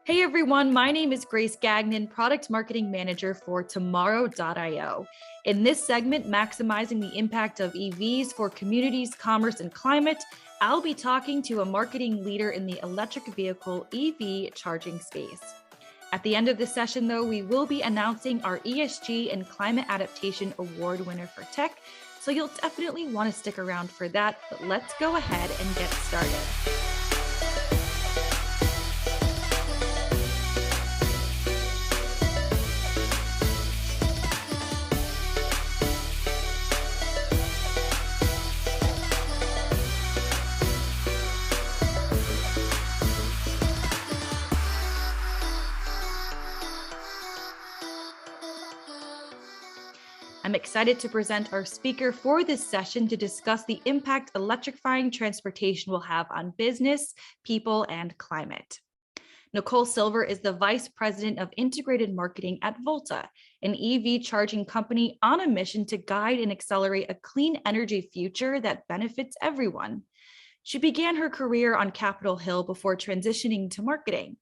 Hey everyone, my name is Grace Gagnon, Product Marketing Manager for Tomorrow.io. In this segment, maximizing the impact of EVs for communities, commerce, and climate, I'll be talking to a marketing leader in the electric vehicle EV charging space. At the end of the session, though, we will be announcing our ESG and Climate Adaptation Award winner for tech, so you'll definitely want to stick around for that, but let's go ahead and get started. I'm excited to present our speaker for this session to discuss the impact electrifying transportation will have on business, people, and climate. Nicole Silver is the Vice President of Integrated Marketing at Volta, an EV charging company on a mission to guide and accelerate a clean energy future that benefits everyone. She began her career on Capitol Hill before transitioning to marketing.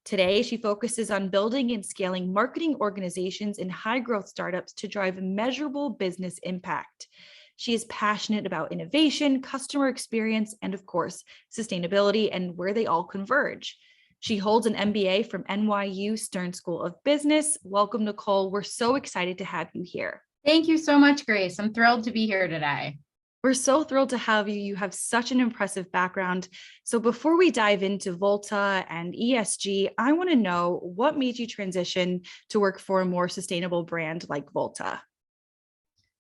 Today, she focuses on building and scaling marketing organizations in high-growth startups to drive measurable business impact. She is passionate about innovation, customer experience, and of course, sustainability and where they all converge. She holds an MBA from NYU Stern School of Business. Welcome, Nicole. We're so excited to have you here. Thank you so much, Grace. I'm thrilled to be here today. We're so thrilled to have you. You have such an impressive background. So before we dive into Volta and ESG, I want to know what made you transition to work for a more sustainable brand like Volta?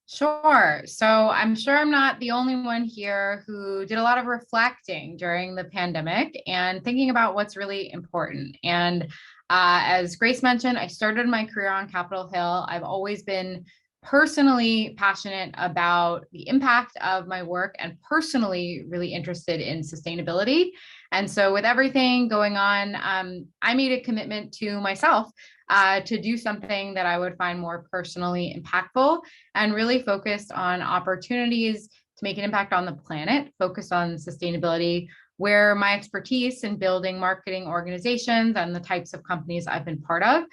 Sure. So I'm sure I'm not the only one here who did a lot of reflecting during the pandemic and thinking about what's really important. And as Grace mentioned, I started my career on Capitol Hill. I've always been personally passionate about the impact of my work and personally really interested in sustainability. And so with everything going on, I made a commitment to myself to do something that I would find more personally impactful and really focused on opportunities to make an impact on the planet, focused on sustainability, where my expertise in building marketing organizations and the types of companies I've been part of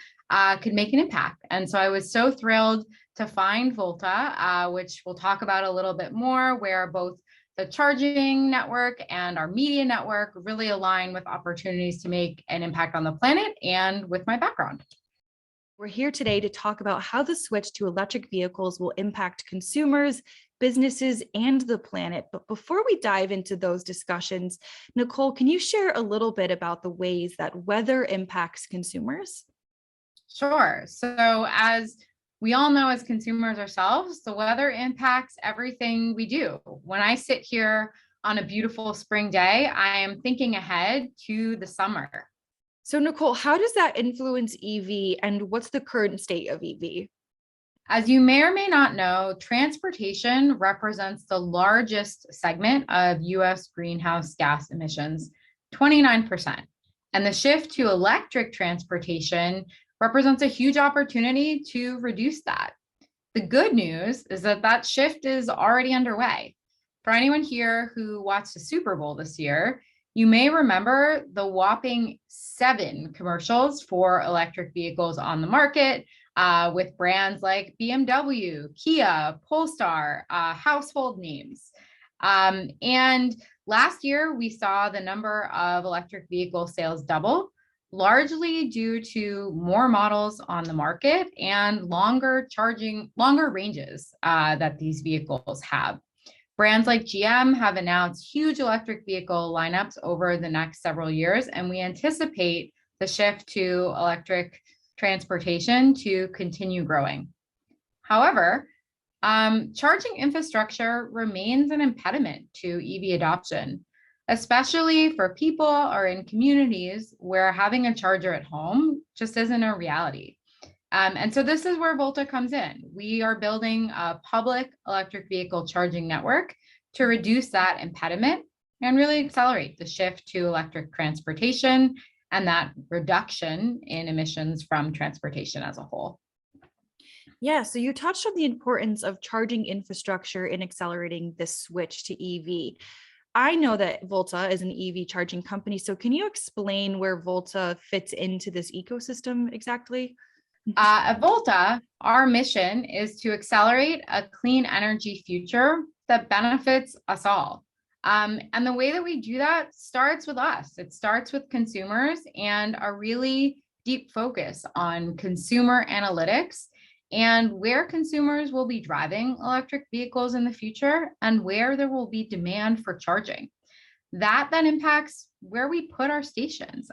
could make an impact. And so I was so thrilled to find Volta, which we'll talk about a little bit more, where both the charging network and our media network really align with opportunities to make an impact on the planet and with my background. We're here today to talk about how the switch to electric vehicles will impact consumers, businesses, and the planet. But before we dive into those discussions, Nicole, can you share a little bit about the ways that weather impacts consumers? Sure. So as we all know as consumers ourselves, the weather impacts everything we do. When I sit here on a beautiful spring day, I am thinking ahead to the summer. So Nicole, how does that influence EV and what's the current state of EV? As you may or may not know, transportation represents the largest segment of US greenhouse gas emissions, 29%. And the shift to electric transportation represents a huge opportunity to reduce that. The good news is that that shift is already underway. For anyone here who watched the Super Bowl this year, you may remember the whopping 7 commercials for electric vehicles on the market with brands like BMW, Kia, Polestar, household names. And last year, we saw the number of electric vehicle sales double, largely due to more models on the market and longer ranges that these vehicles have. Brands like GM have announced huge electric vehicle lineups over the next several years, and we anticipate the shift to electric transportation to continue growing. However, charging infrastructure remains an impediment to EV adoption, especially for people or in communities where having a charger at home just isn't a reality. And so this is where Volta comes in. We are building a public electric vehicle charging network to reduce that impediment and really accelerate the shift to electric transportation and that reduction in emissions from transportation as a whole. Yeah, so you touched on the importance of charging infrastructure in accelerating this switch to EV. I know that Volta is an EV charging company. So can you explain where Volta fits into this ecosystem exactly? At Volta, our mission is to accelerate a clean energy future that benefits us all. And the way that we do that starts with us. It starts with consumers and a really deep focus on consumer analytics and where consumers will be driving electric vehicles in the future and where there will be demand for charging. That then impacts where we put our stations.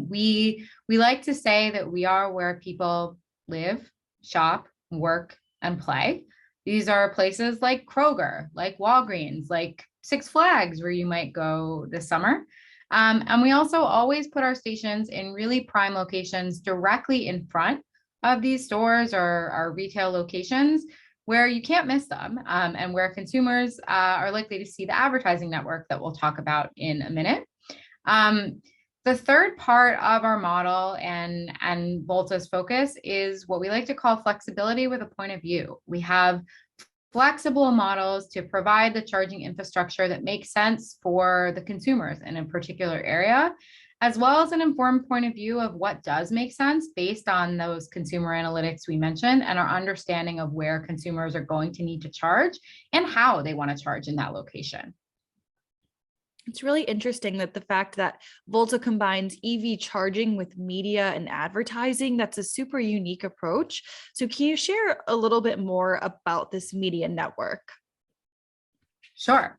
We like to say that we are where people live, shop, work, and play. These are places like Kroger, like Walgreens, like Six Flags, where you might go this summer. And we also always put our stations in really prime locations directly in front of these stores or our retail locations where you can't miss them, and where consumers are likely to see the advertising network that we'll talk about in a minute. The third part of our model and Volta's focus is what we like to call flexibility with a point of view. We have flexible models to provide the charging infrastructure that makes sense for the consumers in a particular area, as well as an informed point of view of what does make sense based on those consumer analytics we mentioned and our understanding of where consumers are going to need to charge and how they want to charge in that location. It's really interesting that the fact that Volta combines EV charging with media and advertising, that's a super unique approach. So can you share a little bit more about this media network? Sure.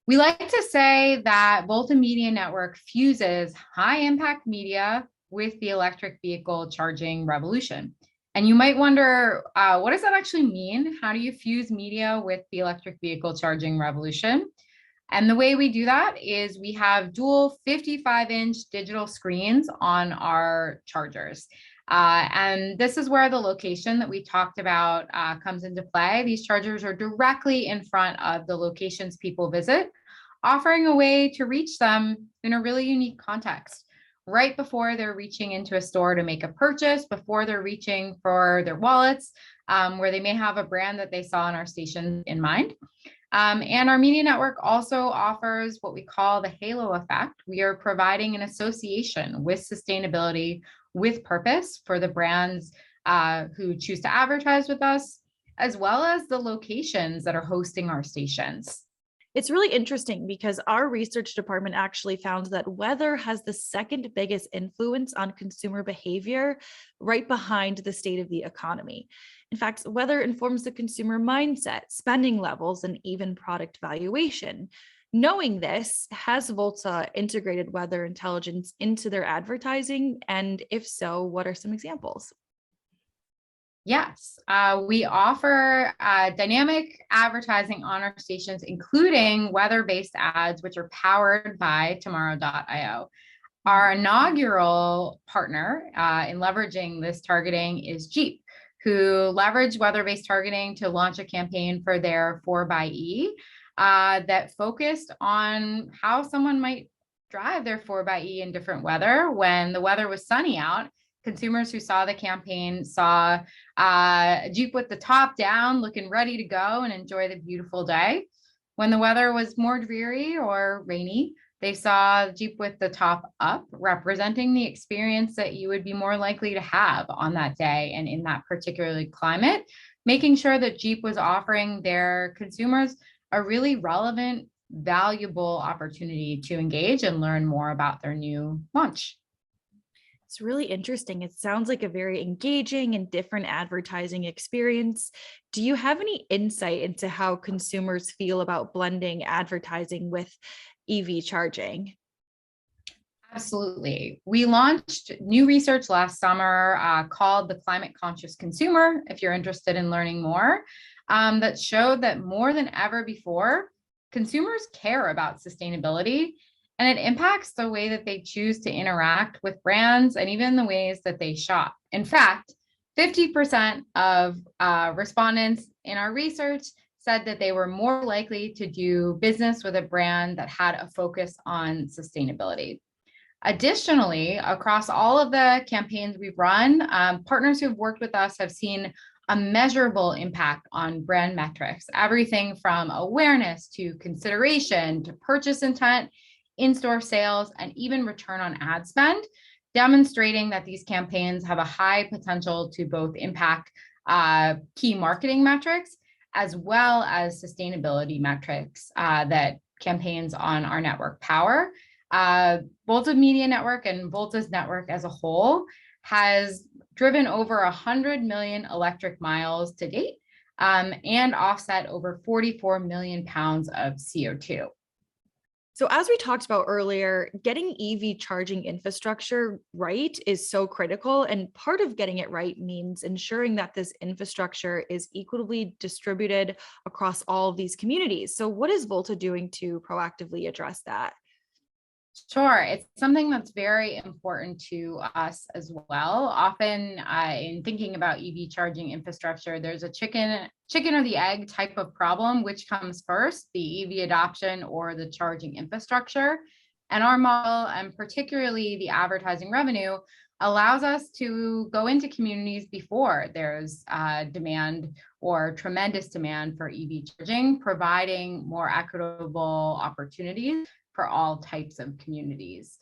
We like to say that Volta Media Network fuses high impact media with the electric vehicle charging revolution. And you might wonder, what does that actually mean? How do you fuse media with the electric vehicle charging revolution? And the way we do that is we have dual 55-inch digital screens on our chargers. And this is where the location that we talked about comes into play. These chargers are directly in front of the locations people visit, offering a way to reach them in a really unique context. Right before they're reaching into a store to make a purchase, before they're reaching for their wallets, where they may have a brand that they saw in our station in mind. And our media network also offers what we call the halo effect. We are providing an association with sustainability with purpose for the brands who choose to advertise with us, as well as the locations that are hosting our stations. It's really interesting because our research department actually found that weather has the second biggest influence on consumer behavior, right behind the state of the economy. In fact, weather informs the consumer mindset, spending levels, and even product valuation. Knowing this, has Volta integrated weather intelligence into their advertising? And if so, what are some examples? Yes, we offer dynamic advertising on our stations, including weather-based ads, which are powered by tomorrow.io. Our inaugural partner in leveraging this targeting is Jeep, who leveraged weather-based targeting to launch a campaign for their 4xe that focused on how someone might drive their 4xe in different weather. When the weather was sunny out, consumers who saw the campaign saw a Jeep with the top down, looking ready to go and enjoy the beautiful day. When the weather was more dreary or rainy, they saw Jeep with the top up, representing the experience that you would be more likely to have on that day and in that particular climate, making sure that Jeep was offering their consumers a really relevant, valuable opportunity to engage and learn more about their new launch. It's really interesting. It sounds like a very engaging and different advertising experience. Do you have any insight into how consumers feel about blending advertising with EV charging? Absolutely. We launched new research last summer called the Climate Conscious Consumer, if you're interested in learning more, that showed that more than ever before, consumers care about sustainability. And it impacts the way that they choose to interact with brands and even the ways that they shop. In fact, 50% of respondents in our research said that they were more likely to do business with a brand that had a focus on sustainability. Additionally, across all of the campaigns we've run, partners who've worked with us have seen a measurable impact on brand metrics, everything from awareness to consideration to purchase intent, in-store sales, and even return on ad spend, demonstrating that these campaigns have a high potential to both impact key marketing metrics as well as sustainability metrics that campaigns on our network power. Volta Media Network and Volta's network as a whole has driven over 100 million electric miles to date and offset over 44 million pounds of CO2. So as we talked about earlier, getting EV charging infrastructure right is so critical. And part of getting it right means ensuring that this infrastructure is equitably distributed across all of these communities. So what is Volta doing to proactively address that? Sure, it's something that's very important to us as well. Often, in thinking about EV charging infrastructure, there's a chicken or the egg type of problem. Which comes first, the EV adoption or the charging infrastructure? And our model, and particularly the advertising revenue, allows us to go into communities before there's demand or tremendous demand for EV charging, providing more equitable opportunities for all types of communities.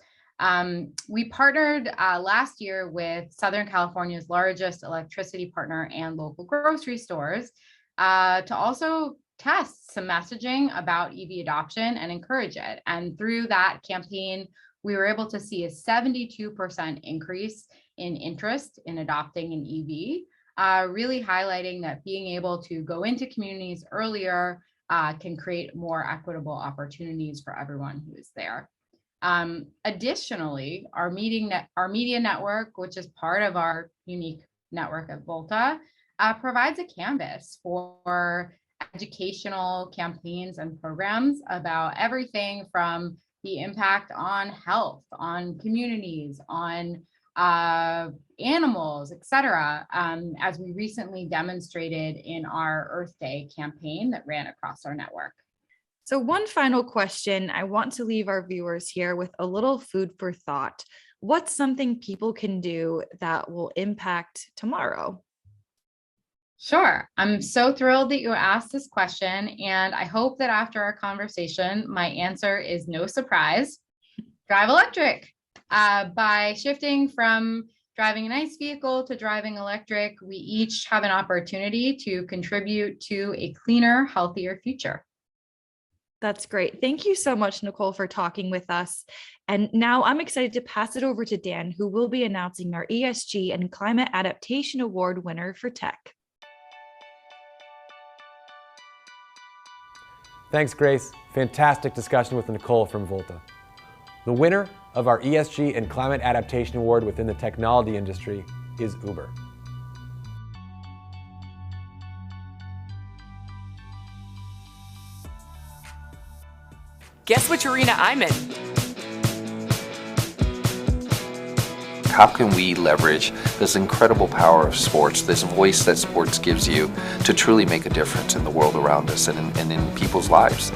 We partnered last year with Southern California's largest electricity partner and local grocery stores to also test some messaging about EV adoption and encourage it. And through that campaign, we were able to see a 72% increase in interest in adopting an EV, really highlighting that being able to go into communities earlier can create more equitable opportunities for everyone who is there. Additionally, our media network, which is part of our unique network at Volta, provides a canvas for educational campaigns and programs about everything from the impact on health, on communities, on animals, et cetera, as we recently demonstrated in our Earth Day campaign that ran across our network. So one final question, I want to leave our viewers here with a little food for thought. What's something people can do that will impact tomorrow? Sure. I'm so thrilled that you asked this question, and I hope that after our conversation, my answer is no surprise. Drive electric. By shifting from driving an ICE vehicle to driving electric, we each have an opportunity to contribute to a cleaner, healthier future. That's great. Thank you so much, Nicole, for talking with us. And now I'm excited to pass it over to Dan, who will be announcing our ESG and Climate Adaptation Award winner for tech. Thanks, Grace. Fantastic discussion with Nicole from Volta. The winner of our ESG and Climate Adaptation Award within the technology industry is Uber. Guess which arena I'm in? How can we leverage this incredible power of sports, this voice that sports gives you, to truly make a difference in the world around us and in people's lives?